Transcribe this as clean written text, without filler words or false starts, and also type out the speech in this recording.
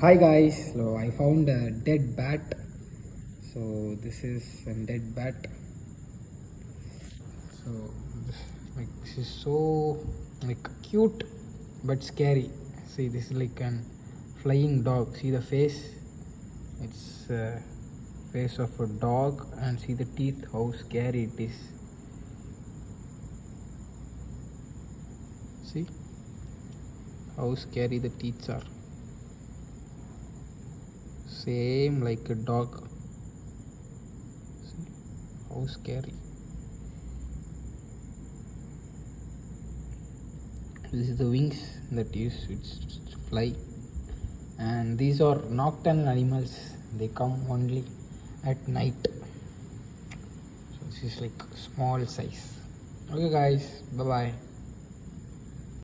Hi guys, so I found a dead bat. So this is a dead bat. So this is so cute but scary. See, this is like an flying dog. See the face? It's face of a dog, and see the teeth. How scary it is. See how scary the teeth are. Same like a dog. See how scary. This is the wings that use to fly, and these are nocturnal animals. They come only at night. So this is like small size. Okay guys, bye bye.